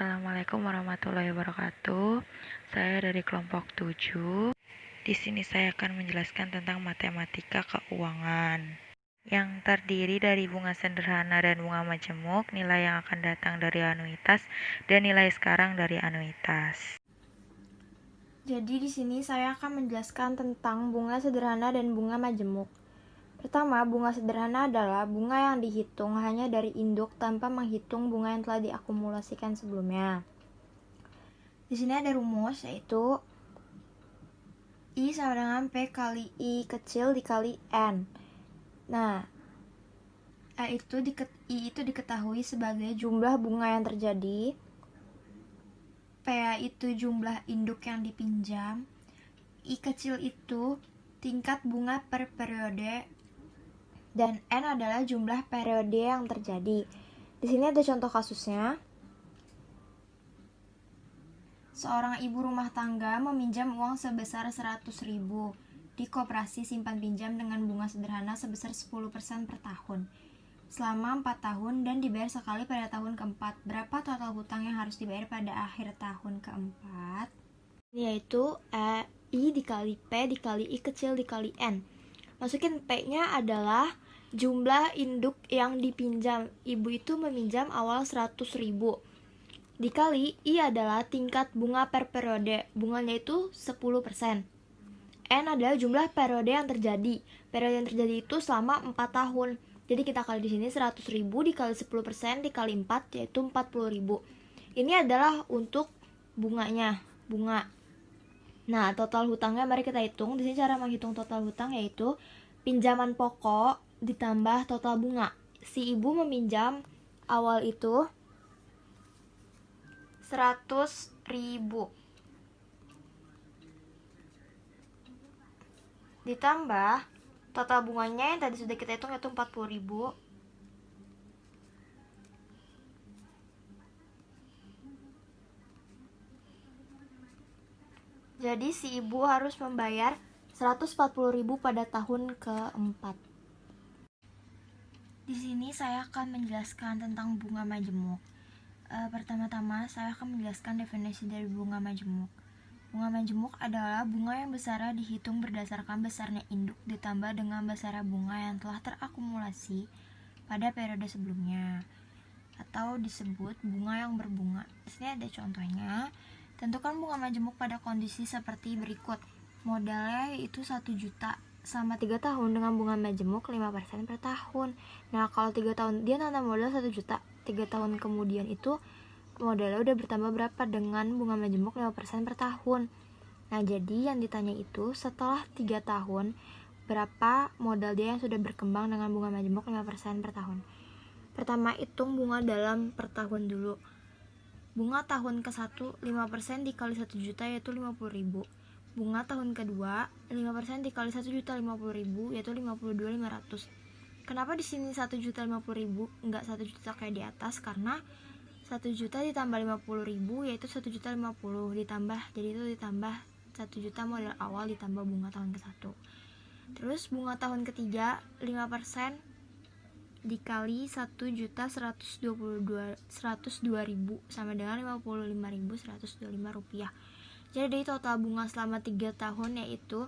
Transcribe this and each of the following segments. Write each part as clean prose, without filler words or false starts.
Assalamualaikum warahmatullahi wabarakatuh. Saya dari kelompok 7. Di sini saya akan menjelaskan tentang matematika keuangan yang terdiri dari bunga sederhana dan bunga majemuk, nilai yang akan datang dari anuitas, dan nilai sekarang dari anuitas. Jadi di sini saya akan menjelaskan tentang bunga sederhana dan bunga majemuk. Pertama, bunga sederhana adalah bunga yang dihitung hanya dari induk tanpa menghitung bunga yang telah diakumulasikan sebelumnya. Di sini ada rumus, yaitu I sama dengan P kali I kecil dikali N. Nah, I itu diketahui sebagai jumlah bunga yang terjadi, P itu jumlah induk yang dipinjam, I kecil itu tingkat bunga per periode, dan N adalah jumlah periode yang terjadi. Di sini ada contoh kasusnya. Seorang ibu rumah tangga meminjam uang sebesar 100.000 di koperasi simpan pinjam dengan bunga sederhana sebesar 10% per tahun selama 4 tahun dan dibayar sekali pada tahun keempat. Berapa total hutang yang harus dibayar pada akhir tahun keempat? Yaitu I dikali P dikali I kecil dikali N. Masukin P-nya adalah jumlah induk yang dipinjam. Ibu itu meminjam awal 100.000. Dikali I adalah tingkat bunga per periode. Bunganya itu 10%. N adalah jumlah periode yang terjadi. Periode yang terjadi itu selama 4 tahun. Jadi kita kali di sini 100.000 dikali 10% dikali 4 yaitu 40.000. Ini adalah untuk bunganya, bunga. Nah, total hutangnya mari kita hitung. Di sini cara menghitung total hutang yaitu pinjaman pokok ditambah total bunga. Si ibu meminjam awal itu 100.000 ditambah total bunganya yang tadi sudah kita hitung yaitu 40.000. Jadi si ibu harus membayar 140.000 pada tahun keempat. Di sini saya akan menjelaskan tentang bunga majemuk. Pertama-tama saya akan menjelaskan definisi dari bunga majemuk. Bunga majemuk adalah bunga yang besarnya dihitung berdasarkan besarnya induk ditambah dengan besarnya bunga yang telah terakumulasi pada periode sebelumnya, atau disebut bunga yang berbunga. Di sini ada contohnya. Tentukan bunga majemuk pada kondisi seperti berikut. Modalnya yaitu 1 juta selama 3 tahun dengan bunga majemuk 5% per tahun. Nah, kalau 3 tahun dia nanam modal 1 juta, 3 tahun kemudian itu modalnya udah bertambah berapa dengan bunga majemuk 5% per tahun. Nah, jadi yang ditanya itu setelah 3 tahun berapa modal dia yang sudah berkembang dengan bunga majemuk 5% per tahun. Pertama, hitung bunga dalam per tahun dulu. Bunga tahun ke-1 5% dikali 1 juta yaitu 50.000. Bunga tahun kedua 5% dikali 1 juta 50.000 yaitu 52.500. Kenapa di sini 1 juta 50.000 enggak 1 juta kayak di atas? Karena 1 juta ditambah 50.000 yaitu 1 juta 50 ditambah, jadi itu ditambah 1 juta modal awal ditambah bunga tahun ke-1. Terus bunga tahun ketiga 5% dikali 1.102.000 sama dengan 55.125 rupiah. Jadi total bunga selama 3 tahun yaitu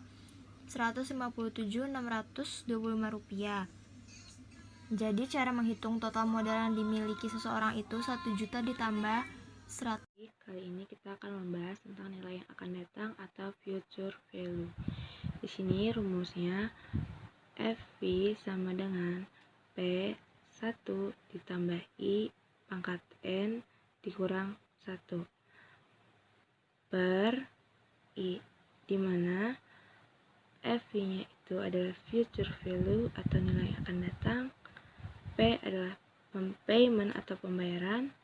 157.625 rupiah. Jadi cara menghitung total modal yang dimiliki seseorang itu 1 juta ditambah 100. Kali ini kita akan membahas tentang nilai yang akan datang atau future value. Di sini rumusnya FV sama dengan P1 ditambah I pangkat N dikurang 1 per I, dimana FV-nya itu adalah future value atau nilai yang akan datang, P adalah payment atau pembayaran,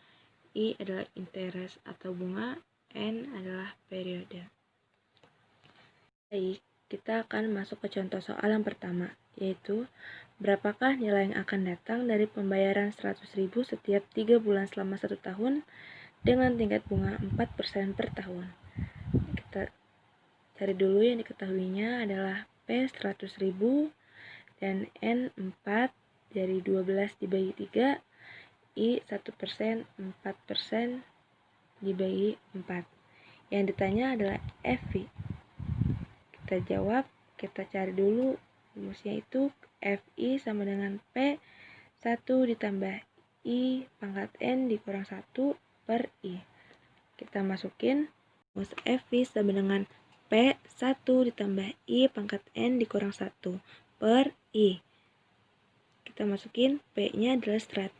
I adalah interest atau bunga, N adalah periode. Baik, kita akan masuk ke contoh soal yang pertama, yaitu berapakah nilai yang akan datang dari pembayaran 100.000 setiap 3 bulan selama 1 tahun dengan tingkat bunga 4% per tahun. Kita cari dulu yang diketahuinya adalah P 100.000 dan N 4, dari 12 dibagi 3, I 1%, 4%, dibagi 4. Yang ditanya adalah FI. Kita jawab, kita cari dulu rumusnya itu FI sama dengan P 1 ditambah I pangkat N dikurang 1 per I. Kita masukin rumus FI sama dengan P 1 ditambah I pangkat N dikurang 1 per I. Kita masukin P-nya adalah 100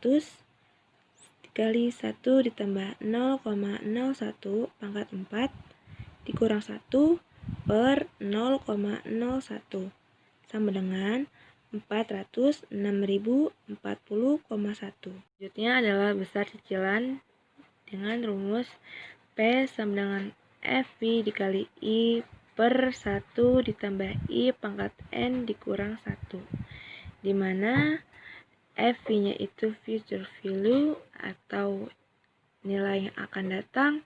dikali 1 ditambah 0,01 pangkat 4 dikurang 1 per 0,01 sama dengan 406.040,1. Selanjutnya adalah besar cicilan dengan rumus P sama dengan FI dikali I per 1 ditambah I pangkat N dikurang 1. Dimana FI-nya itu future value atau nilai yang akan datang,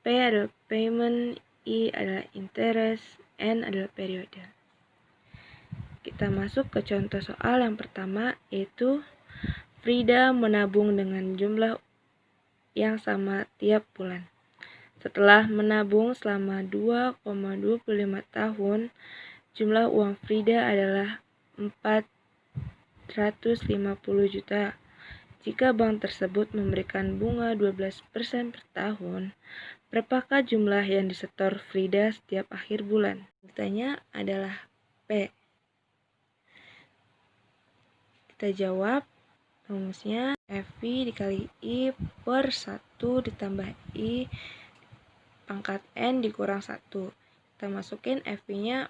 P adalah payment, I adalah interest, N adalah periode. Kita masuk ke contoh soal yang pertama, yaitu Frida menabung dengan jumlah yang sama tiap bulan. Setelah menabung selama 2,25 tahun, jumlah uang Frida adalah 450 juta. Jika bank tersebut memberikan bunga 12% per tahun, berapakah jumlah yang disetor Frida setiap akhir bulan? Ditanya adalah P. Kita jawab, rumusnya FI dikali I per 1 ditambah I pangkat N dikurang 1. Kita masukin FI-nya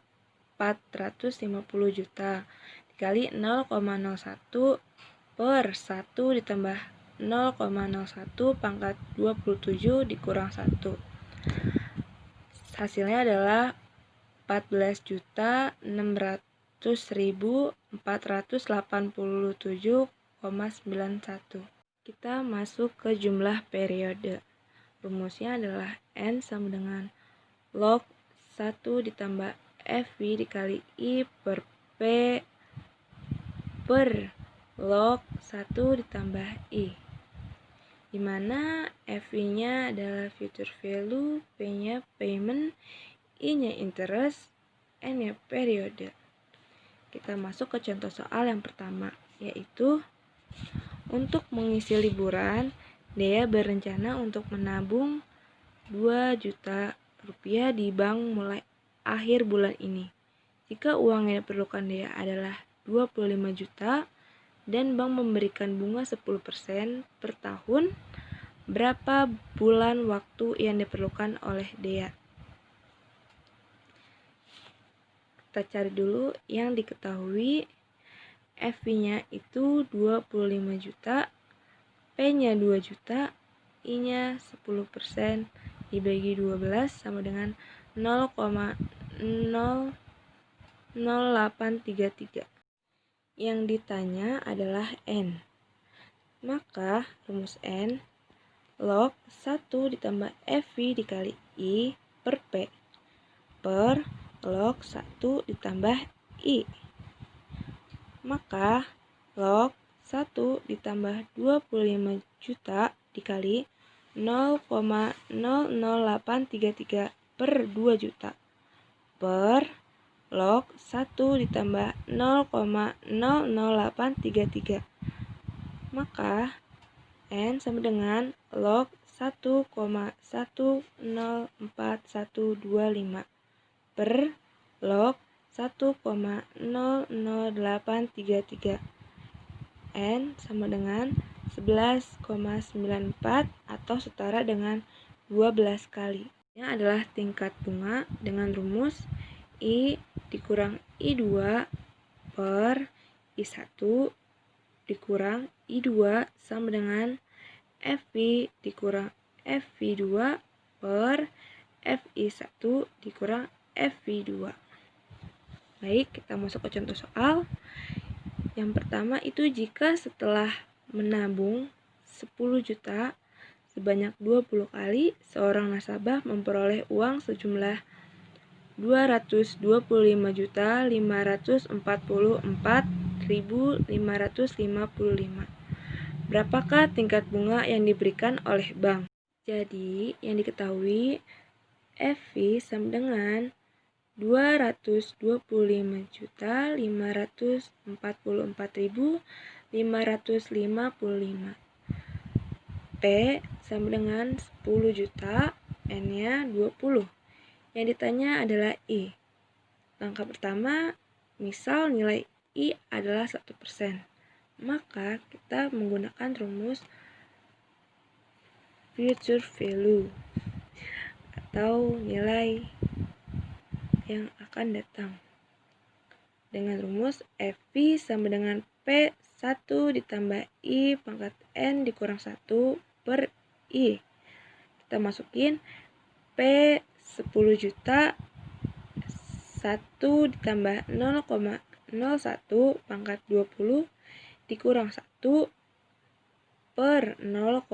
450 juta dikali 0,01 per 1 ditambah 0,01 pangkat 27 dikurang 1. Hasilnya adalah 14.600.487,91. Kita masuk ke jumlah periode. Rumusnya adalah N sama dengan log 1 ditambah FI dikali I per P per log 1 ditambah I, dimana FI-nya adalah future value, P-nya payment, I-nya interest, N-nya periode. Kita masuk ke contoh soal yang pertama, yaitu untuk mengisi liburan, Dea berencana untuk menabung 2 juta rupiah di bank mulai akhir bulan ini. Jika uang yang diperlukan Dea adalah 25 juta dan bank memberikan bunga 10% per tahun, berapa bulan waktu yang diperlukan oleh Dea? Kita cari dulu yang diketahui. FI-nya itu 25 juta, P-nya 2 juta, I-nya 10% dibagi 12 sama dengan 0,00833. Yang ditanya adalah N. Maka rumus N log 1 ditambah FI dikali I per P per log 1 ditambah I. Maka log 1 ditambah 25 juta dikali 0,00833 per 2 juta per log 1 ditambah 0,00833. Maka N sama dengan log 1,104125 per log 1,00833. N sama dengan 11,94 atau setara dengan 12 kali. Ini adalah tingkat bunga dengan rumus I dikurang I2 per I1 dikurang I2 sama dengan FI dikurang FI2 per FI1 dikurang FI2. Baik, kita masuk ke contoh soal. Yang pertama itu jika setelah menabung 10 juta sebanyak 20 kali, seorang nasabah memperoleh uang sejumlah 225.544.555. Berapakah tingkat bunga yang diberikan oleh bank? Jadi, yang diketahui FV sama dengan 225.544.555. P sama dengan 10 juta, N-nya 20. Yang ditanya adalah I. Langkah pertama, misal nilai I adalah 1%. Maka kita menggunakan rumus future value atau nilai yang akan datang. Dengan rumus FV sama dengan P1 ditambah I pangkat N dikurang 1 per I. Kita masukin P 10 juta 1 ditambah 0,01 pangkat 20 dikurang 1 per 0,01.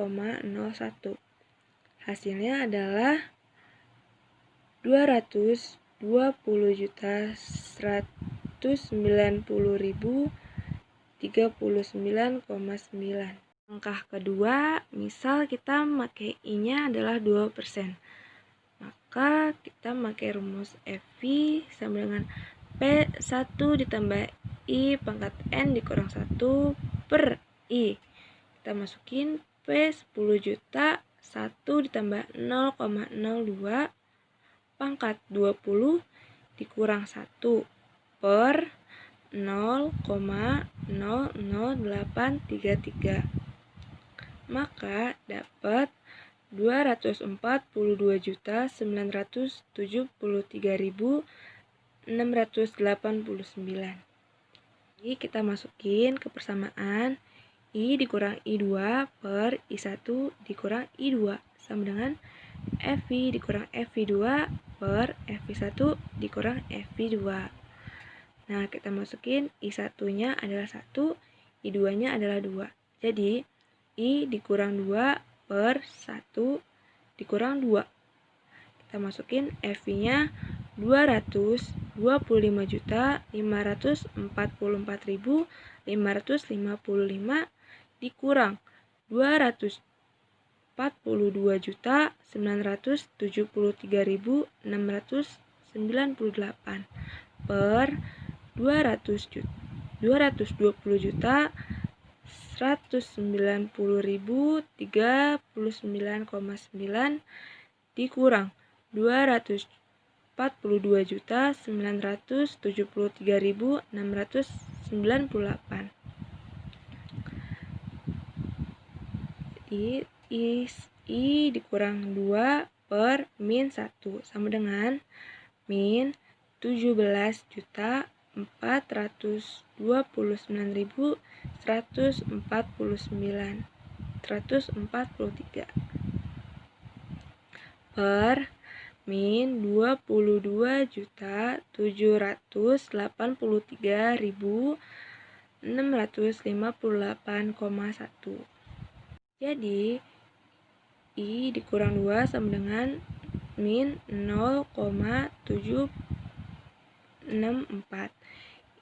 Hasilnya adalah 220.190.039,9. Langkah kedua, misal kita pakai I-nya adalah 2%. Maka kita pakai rumus FV sama dengan P1 ditambah I pangkat N dikurang 1 per I. Kita masukin P 10 juta 1 ditambah 0,02 pangkat 20 dikurang 1 per 0,00833. Maka dapat 242.973.689. Jadi kita masukin ke persamaan I dikurang I2 per I1 dikurang I2 sama dengan FV dikurang FV2 per FV1 dikurang FV2. Nah, kita masukin I1-nya adalah 1, I2-nya adalah 2. Jadi, I dikurang 2 per 1 dikurang 2. Kita masukin FV-nya 222.544.555 dikurang 240.973.698 per 220.220.190.039,9 dikurang 242.973.698. I dikurang 2 per min 1 sama dengan min 17.429.143 per min 22.783.658,1. Jadi, I dikurang 2 sama dengan min 0,764.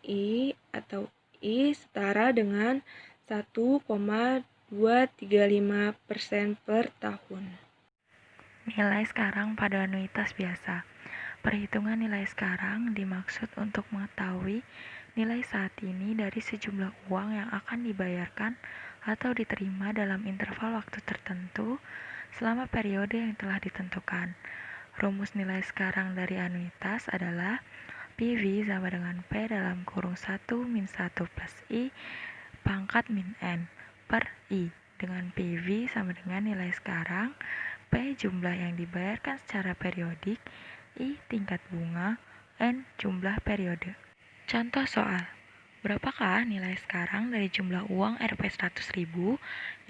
I atau I setara dengan 1,235% per tahun. Nilai sekarang pada anuitas biasa. Perhitungan nilai sekarang dimaksud untuk mengetahui nilai saat ini dari sejumlah uang yang akan dibayarkan atau diterima dalam interval waktu tertentu selama periode yang telah ditentukan. Rumus nilai sekarang dari anuitas adalah PV sama dengan P dalam kurung 1 min 1 plus I pangkat min N per I, dengan PV sama dengan nilai sekarang, P jumlah yang dibayarkan secara periodik, I tingkat bunga, N jumlah periode. Contoh soal. Berapakah nilai sekarang dari jumlah uang Rp 100.000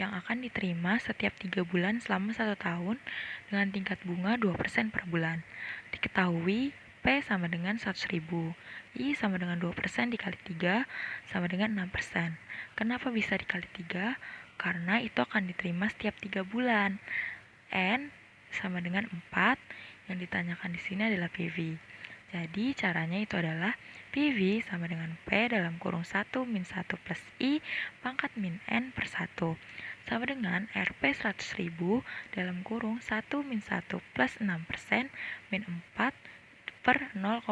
yang akan diterima setiap 3 bulan selama 1 tahun dengan tingkat bunga 2% per bulan? Diketahui P sama dengan 100.000, I sama dengan 2% dikali 3 sama dengan 6%. Kenapa bisa dikali 3? Karena itu akan diterima setiap 3 bulan. N sama dengan 4, yang ditanyakan di sini adalah PV. Jadi caranya itu adalah PV sama dengan P dalam kurung 1 min 1 plus I pangkat min N per 1. sama dengan Rp 100.000 dalam kurung 1 min 1 plus 6% min 4 per 0,06.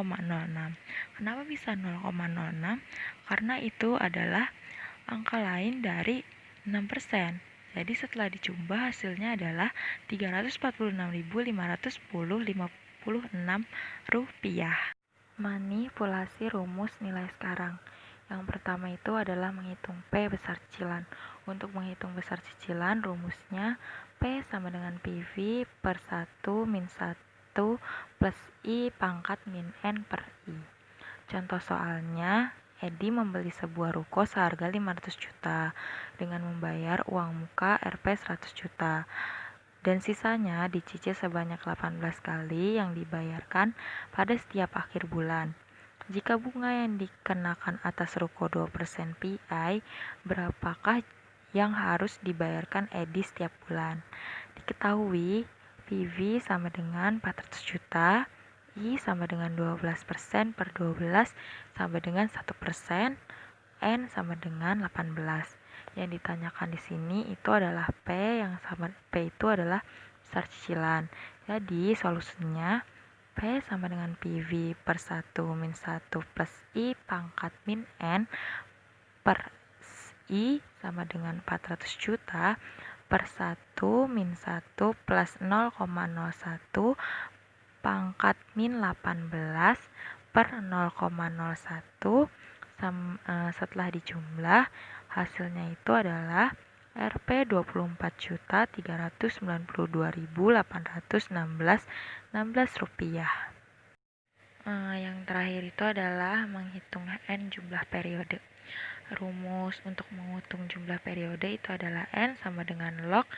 Kenapa bisa 0,06? Karena itu adalah angka lain dari 6%. Jadi setelah dijumlah hasilnya adalah Rp346.510,56. Manipulasi rumus nilai sekarang. Yang pertama itu adalah menghitung P besar cicilan. Untuk menghitung besar cicilan, rumusnya P sama dengan PV per 1 min 1 plus I pangkat min N per I. Contoh soalnya, Edi membeli sebuah ruko seharga 500 juta dengan membayar uang muka Rp 100 juta. Dan sisanya dicicil sebanyak 18 kali yang dibayarkan pada setiap akhir bulan. Jika bunga yang dikenakan atas ruko 2% PI, berapakah yang harus dibayarkan Edi setiap bulan? Diketahui PV sama dengan 400 juta, I sama dengan 12% per 12 sama dengan 1%, N sama dengan 18. Yang ditanyakan di sini itu adalah P itu adalah besar cicilan. Jadi solusinya P sama dengan PV per 1 min 1 plus I pangkat min N per I sama dengan 400 juta per 1 min 1 plus 0,01 pangkat min 18 per 0,01. Setelah dijumlah, hasilnya itu adalah Rp 24.392.816 rupiah. Yang terakhir itu adalah menghitung N jumlah periode. Rumus untuk menghitung jumlah periode itu adalah N sama dengan log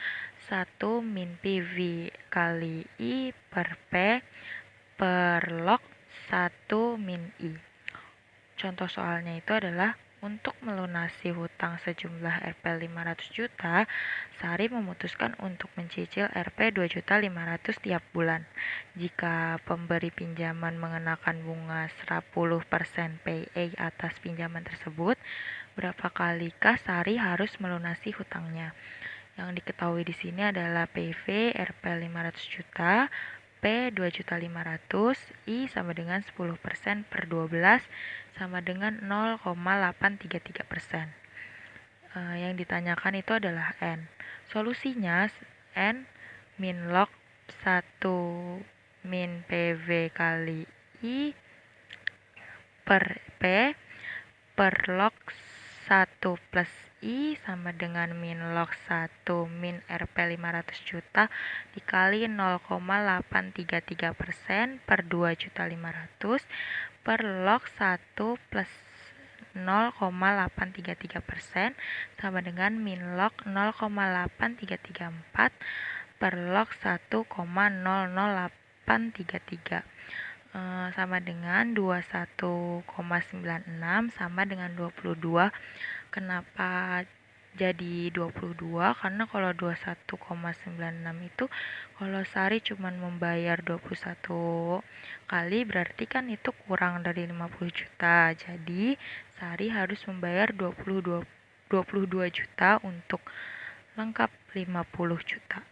1 min PV kali I per P per log 1 min I. Contoh soalnya itu adalah untuk melunasi hutang sejumlah Rp 500 juta, Sari memutuskan untuk mencicil Rp 2.500.000 tiap bulan. Jika pemberi pinjaman mengenakan bunga 10% PI atas pinjaman tersebut, berapa kalikah Sari harus melunasi hutangnya? Yang diketahui di sini adalah PV Rp 500 juta, P 2.500.000, I sama dengan 10% per 12 sama dengan 0,833%. Yang ditanyakan itu adalah N. Solusinya N min log 1 min PV kali I per P per log 1 plus I sama dengan min log 1 min Rp 500 juta dikali 0,833% per 2.500.000 per log 1 plus 0,833% sama dengan min log 0,8334 per log 1,00833 sama dengan 21,96 sama dengan 22. Kenapa jadi 22? Karena kalau 21,96 itu kalau Sari cuma membayar 21 kali berarti kan itu kurang dari 50 juta. Jadi Sari harus membayar 22 juta untuk lengkap 50 juta.